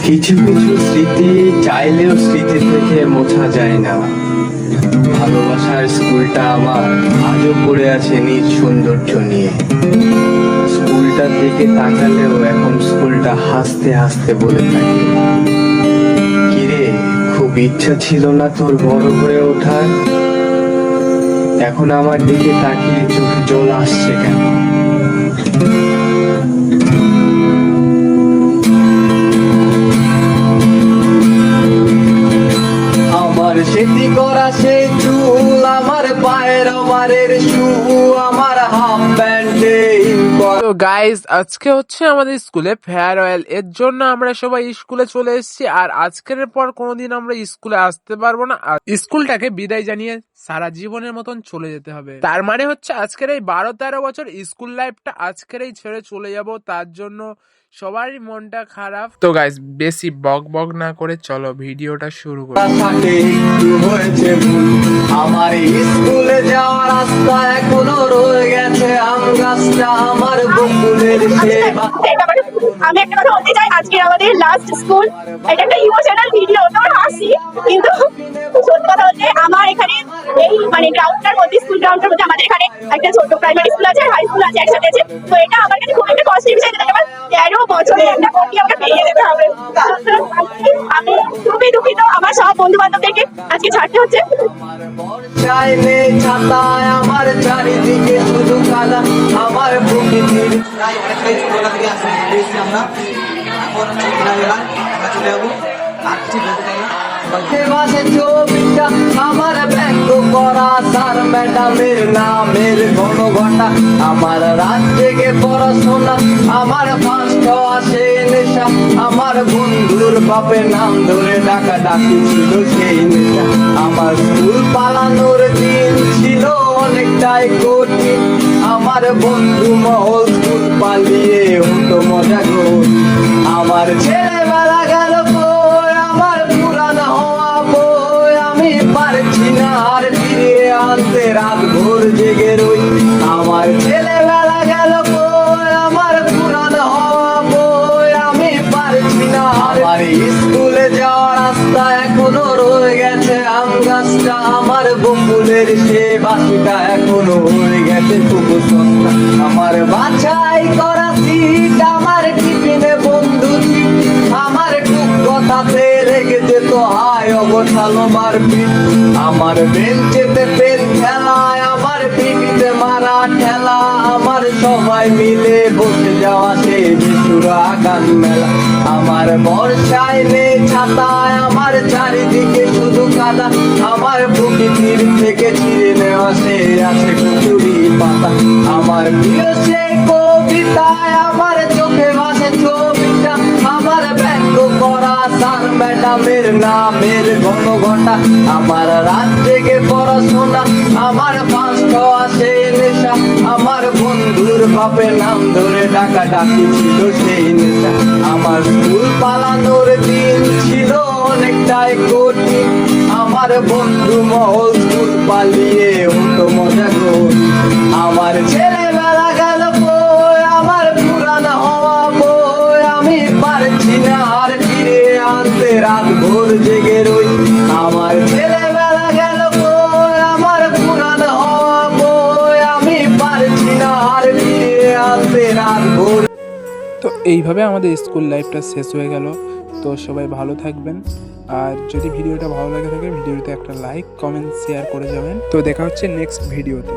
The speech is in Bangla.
কিছু কিছু স্মৃতি চাইলেও স্মৃতি থেকে মোছা যায় না। ভালোবাসার স্কুলটা আমার আজও পড়ে আছে নিজ সৌন্দর্য নিয়ে। স্কুলটার দিকে তাকালেও এখন স্কুলটা হাসতে হাসতে বলে থাকে, কিরে খুব ইচ্ছা ছিল না তোর বড় হয়ে ওঠার? এখন আমার দিকে তাকিয়ে চোখে জল আসছে কেন? আমার স্মৃতি করা সেই চুল, আমার পায়ের আমারের শু, আমার হাফ প্যান্টে তো গাইজ আজকে হচ্ছে আমাদের স্কুলে ফেয়ারওয়েল, এর জন্য আমরা সবাই স্কুলে চলে এসেছি। আর আজকের পর কোনোদিন আমরা স্কুলে আসতে পারবো না, আর স্কুলটাকে বিদায় জানিয়ে সারা জীবনের মতন চলে যেতে হবে। তার মানে হচ্ছে আজকের এই 12-13 বছর স্কুল লাইফটা আজকের এই ছেড়ে চলে যাব, তার জন্য সবারই মনটা খারাপ। তো গাইজ বেশি বক বক না করে চলো ভিডিওটা শুরু করি। থাকে একটু হয়েছে ভুল, আমার স্কুলে যাওয়ার রাস্তা এখনো রয়ে গেছে আম গাছটা আমার বকুলের সেবা। আমি একটা কথা বলতে চাই, আজকে আমাদের লাস্ট স্কুল, এটা একটা ইমোশনাল ভিডিও, তোমরা হাসি, কিন্তু সত্যি কথা বলতে আমার এখানে এই মানে গ্রাউন্ডটার মধ্যে, স্কুল গ্রাউন্ডের মধ্যে আমাদের এখানে একটা ছোট প্রাইমারি স্কুল আছে, হাই স্কুল আছে, একসাথে আছে। তো এটা আমার কাছে খুব একটা কষ্টের বিষয়, যেটা আমার 13 বছরে একটা কোটি আমাকে পেরিয়ে যেতে হবে। আমি খুবই দুঃখিত, আমার সব বন্ধু বান্ধবদেরকে আজকে ছাড়তে হচ্ছে। চাইলে ছাতায় আমার চারিদিকে শুধু কাদা, আমার প্রকৃতির আমরা এখন চলে যাবো আর কিছু বলতে চাই না। বাসে ছবিটা আমার ব্যঙ্গ করা স্যার ম্যাডামের নামের ঘন ঘটা, আমার রাত জেগে পড়াশোনা, আমার ফার্স্ট আসে নেশা, আমার বন্ধুর বাপের নাম ধরে ডাকা ডাকি ছিল সেই নেশা। আমার স্কুল পালানোর দিন ছিল অনেকটাই কঠিন, আমার বন্ধু মহল স্কুল পালিয়ে হতো মজা গো। আমার ছেলেবেলা গেল কই, আমার পুরানো হওয়া বই আমি পারছি না আর ফিরিয়ে আনতে, রাত ভোর জেগে রই। আমার ছেলেবেলা গেল কই, আমার পুরানো হওয়া বই আমি পারছি না। আমার স্কুলে যাওয়ার রাস্তা এখনো রয়ে গেছে আম গাছটা, আমার বকুলের সে বাসিটা এখনো হয়ে গেছে খুব সস্তা। আমার বাছাই করা সিট, আমার টিফিনে বন্ধু সিট, আমার টুক কথাতে লেগে যেত হায় অগোছালো মারপিট। আমার বেঞ্চেতে পেন খেলায়, আমার পিপিতে মারা ঠেলা, আমার সবাই মিলে বসে যাওয়া সেই বিশুরা গান মেলা। আমার বর্ষায় নেই ছাতায়, আমার চারিদিকে শুধু কাদা, আমার প্রকৃতির থেকে ছিঁড়ে নেওয়া সে আছে কুচুরি পাতা। আমার প্রিয় সেই কবিতায় আমার চোখে ভাসে ছবিটা, আমার ব্যঙ্গ করা স্যার ম্যাডামের নামের ঘন ঘটা, আমার রাত জেগে পড়াশোনা, আমার ফার্স্ট আসে নেশা, আমার বন্ধুর বাপের নাম ধরে ডাকা ডাকি ছিল সেই নেশা। আমার স্কুল পালানোর দিন ছিল অনেকটাই কঠিন, আমার বন্ধু মহল স্কুল পালিয়ে হতো মজা গো। আমার ছেলেবেলা গেল কই, আমার পুরানো হওয়া বই আমি পারছি না আর ফিরে আনতে, রাত ভোর জেগে রই। আমার ছেলেবেলা গেল কই, আমার পুরানো হওয়া বই আমি পারছি না আর ফিরে আনতে, রাত ভোর। তো এইভাবে আমাদের স্কুল লাইফটা শেষ হয়ে গেল। তো সবাই ভালো থাকবেন, আর যদি ভিডিওটা ভালো লাগে থাকে ভিডিওতে একটা লাইক কমেন্ট শেয়ার করে যাবেন। তো দেখা হচ্ছে নেক্সট ভিডিওতে।